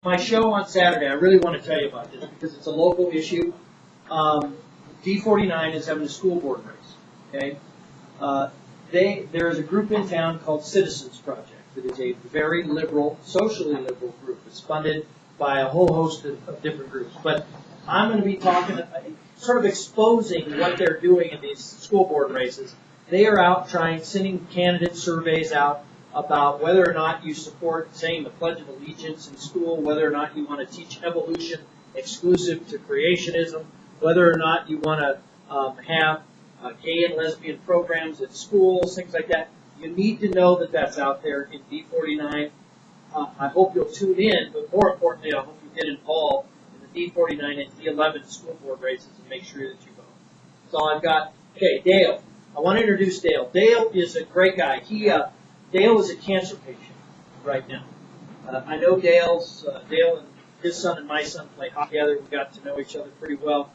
My show on Saturday, I really want to tell you about this because it's a local issue. D49 is having a school board race. Okay, there is a group in town called Citizens Project that is a very liberal, socially liberal group. It's funded by a whole host of different groups. But I'm going to be talking, sort of exposing what they're doing in these school board races. They are out sending candidate surveys out about whether or not you support saying the Pledge of Allegiance in school, whether or not you want to teach evolution exclusive to creationism, whether or not you want to have gay and lesbian programs at schools, things like that. You need to know that that's out there in D49. I hope you'll tune in, but more importantly, I hope you get involved in the D49 and D11 school board races and make sure that you vote. So I've got, okay, Dale. I want to introduce Dale. Dale is a great guy. Dale is a cancer patient right now. I know Dale and his son and my son play hockey together. We got to know each other pretty well.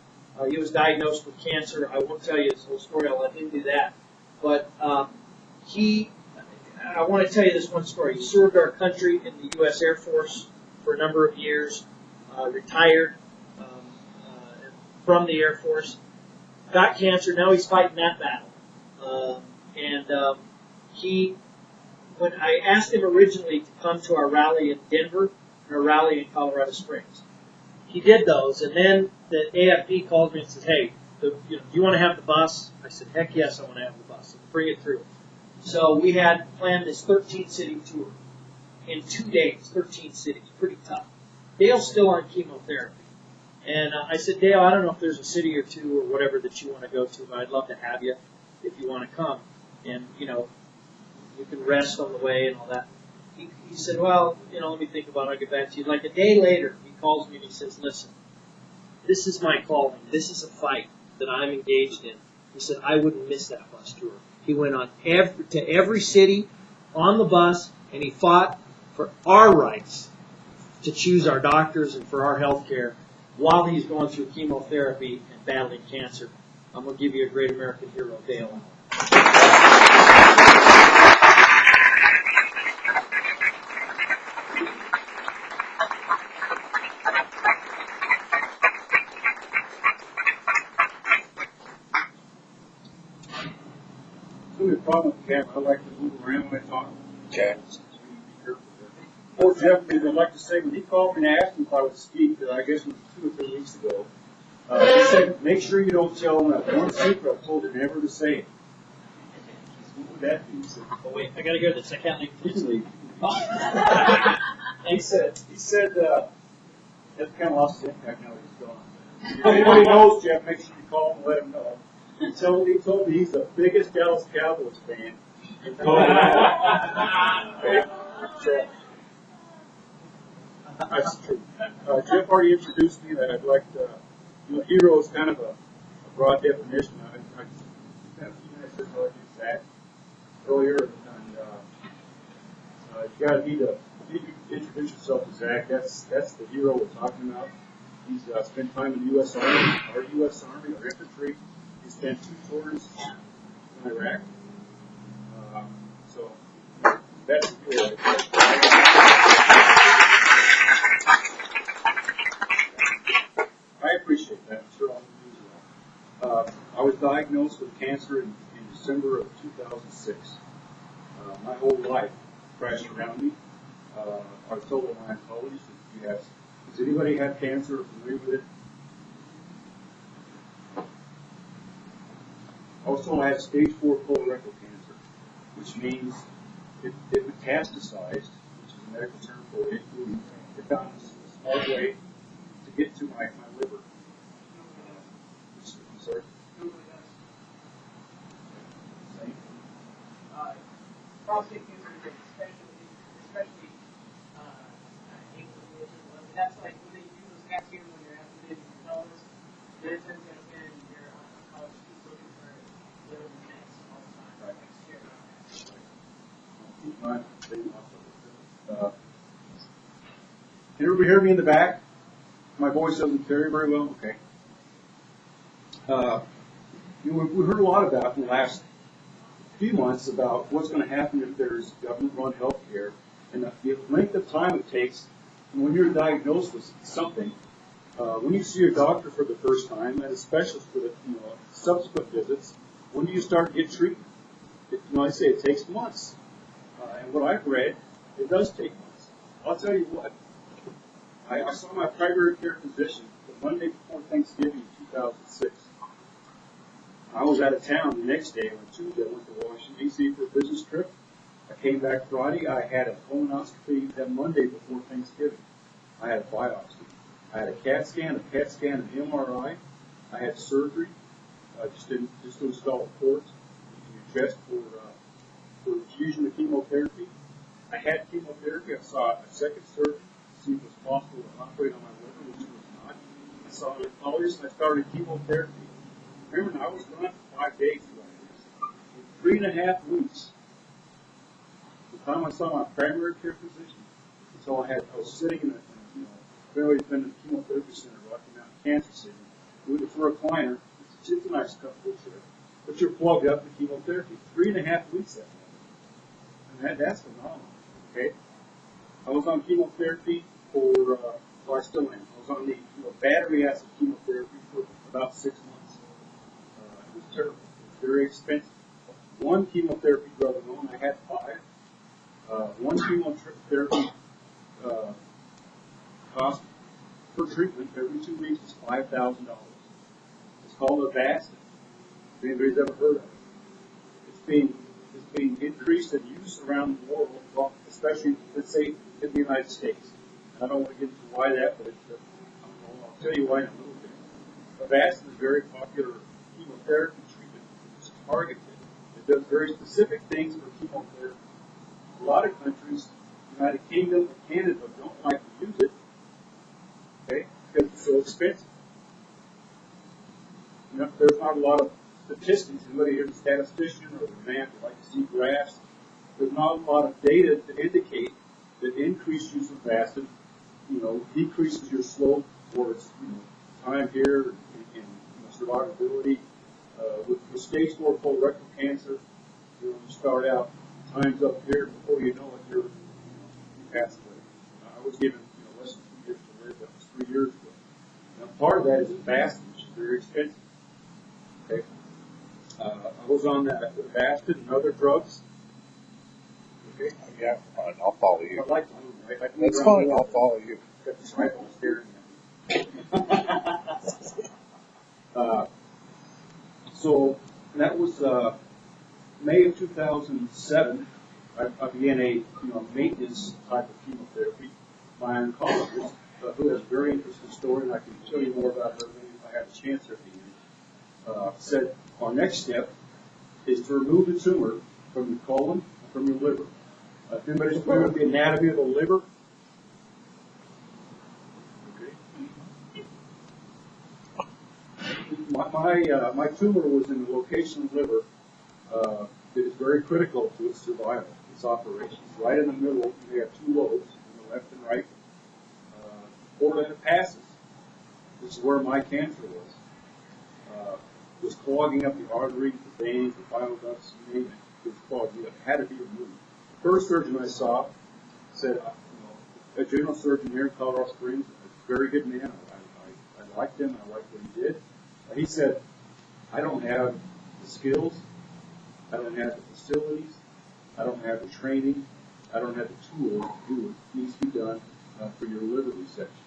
He was diagnosed with cancer. I won't tell you his whole story. I'll let him do that. But I want to tell you this one story. He served our country in the U.S. Air Force for a number of years, retired from the Air Force, got cancer. Now he's fighting that battle. When I asked him originally to come to our rally in Denver and our rally in Colorado Springs, he did those, and then the AFP called me and said, hey, do you want to have the bus? I said, heck yes, I want to have the bus. Bring it through. So we had planned this 13-city tour in 2 days, 13 cities, pretty tough. Dale's still on chemotherapy. And I said, Dale, I don't know if there's a city or two or whatever that you want to go to, but I'd love to have you if you want to come. And, you can rest on the way and all that. He said, well, let me think about it. I'll get back to you. Like a day later, he calls me and he says, listen, this is my calling. This is a fight that I'm engaged in. He said, I wouldn't miss that bus tour. He went on to every city on the bus, and he fought for our rights to choose our doctors and for our health care while he's going through chemotherapy and battling cancer. I'm going to give you a great American hero, Dale. The problem with the camera, I like to move around when I talk. Okay. Or Jeff, I'd like to say, when he called me and asked me if I would speak, I guess it was 2 or 3 weeks ago, he said, make sure you don't tell him that one secret I told him never to say it. What would that be? He said, oh, wait, I got to hear this. I can't leave. Please leave. he said, that kind of lost his impact now that he's gone. If anybody knows Jeff, make sure you call him and let him know. He told me he's the biggest Dallas Cowboys fan. That's true. Jeff already introduced me. That I'd like to, hero is kind of a broad definition. I spent a few minutes ago use that earlier, and you got to introduce yourself to Zach. That's the hero we're talking about. He's spent time in the U.S. Army, our infantry. He spent 2 tours in Iraq. So that's the hero right there. I appreciate that. I'm sure I'll use that. I was diagnosed with cancer in December of 2006. My whole life crashed around me. I was told by my colleagues, does anybody have cancer or familiar with it? I was told I had stage 4 colorectal cancer, which means it metastasized, which is a medical term for it. It found a small way to get to my liver. I'm sorry? Prostate cancer, especially that's like when they do those CAT scans when you're having babies and pelvis, they're going to get in your oncology looking for liver mets all the time. Right. Can everybody hear me in the back? My voice doesn't carry very well? Okay. We heard a lot about in the last few months about what's going to happen if there's government-run health care and the length of time it takes when you're diagnosed with something, when you see your doctor for the first time and a specialist for the subsequent visits, when do you start to get treatment? I say it takes months. And what I've read, it does take months. I'll tell you what. I saw my primary care physician the Monday before Thanksgiving in 2006. I was out of town the next day on Tuesday. I went to Washington, D.C. for a business trip. I came back Friday. I had a colonoscopy that Monday before Thanksgiving. I had a biopsy. I had a CAT scan, an MRI. I had surgery. Just to install a port in your chest for infusion of chemotherapy. I had chemotherapy. I saw a second surgeon to see if it was possible to operate on my liver, which it was not. I saw an oncologist and I started chemotherapy. Remember, I was gone for 5 days throughout this. In 3.5 weeks, the time I saw my primary care physician, until I was sitting in a fairly independent chemotherapy center, Rocky Mountain Cancer Center, with a recliner. It's a nice comfortable chair, but you're plugged up to chemotherapy. 3.5 weeks that long. And that's phenomenal. Okay, I was on chemotherapy for, I still am. I was on the battery acid chemotherapy for about 6 months. It was terrible. It was very expensive. One chemotherapy drug alone, I had 5. One chemotherapy cost per treatment every 2 weeks is $5,000. It's called Avastin. If anybody's ever heard of it, it's being increased in use around the world, well, especially, let's say, in the United States. I don't want to get into why that, but I'll tell you why in a little bit. Avastin is a very popular chemotherapy treatment. It's targeted. It does very specific things for chemotherapy. A lot of countries, United Kingdom and Canada, don't like to use it, okay, because it's so expensive. There's not a lot of statistics, and whether you're a statistician or a man who likes to see graphs, there's not a lot of data to indicate that increased use of acid, decreases your slope towards, time here and survivability. With stage 4 colorectal cancer, you start out, time's up here, before you know it, you pass away. I was given, less than 2 years to live. That was 3 years ago. Now, part of that is Avastin, which is very expensive. Okay. I was on that Avastin and other drugs. Okay. Yeah, fine. I'll follow you. I'd like to move. Right? That's fine. I'll follow you. Got this rifle staring at me. So that was May of 2007. I began a maintenance type of chemotherapy. My oncologist, who has a very interesting story, and I can tell you more about her maybe if I have a chance at the end, said our next step is to remove the tumor from your colon and from your liver. If anybody's familiar with the anatomy of the liver, my tumor was in the location of the liver that is very critical to its survival, its operations. Right in the middle, you have 2 lobes, on the left and right. Or that it passes. This is where my cancer was clogging up the arteries, the veins, the bile ducts, you name it. It was clogging up. It had to be removed. The first surgeon I saw said, a general surgeon here in Colorado Springs, a very good man. I liked him. I liked what he did. He said, I don't have the skills. I don't have the facilities. I don't have the training. I don't have the tools to do what needs to be done for your liver resection.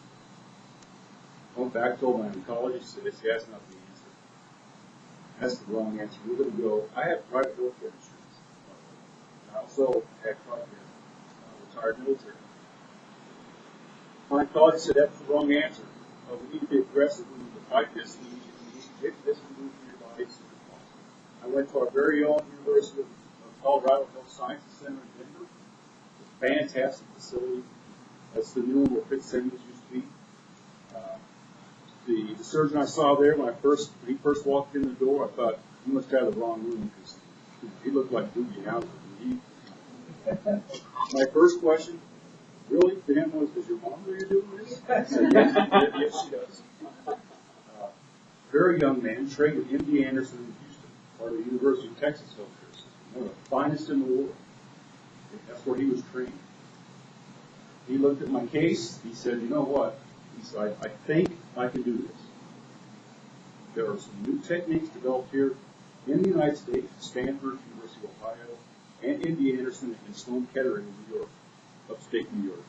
I went back, told my oncologist, said, that's not the answer. That's the wrong answer. We're going to go, I have private health care insurance. I also had private retired military. My oncologist said, that's the wrong answer. We need to be aggressive. We need to fight this. We need to get this removed from your body as soon as possible. I went to our very own University of Colorado Health Sciences Center in Denver. It's a fantastic facility. That's the new one where Pitt Simmons used to be. The surgeon I saw there, when he first walked in the door, I thought, he must have the wrong room because he looked like Doogie Howser. My first question, really, to him was, does your mom know you're doing this? I said, yes, she does. Very young man, trained at MD Anderson in Houston, part of the University of Texas healthcare system, one of the finest in the world. That's where he was trained. He looked at my case, he said, you know what? He said, I think I can do this. There are some new techniques developed here in the United States, Stanford, University of Ohio, and Indiana Anderson and Sloan Kettering in New York, upstate New York.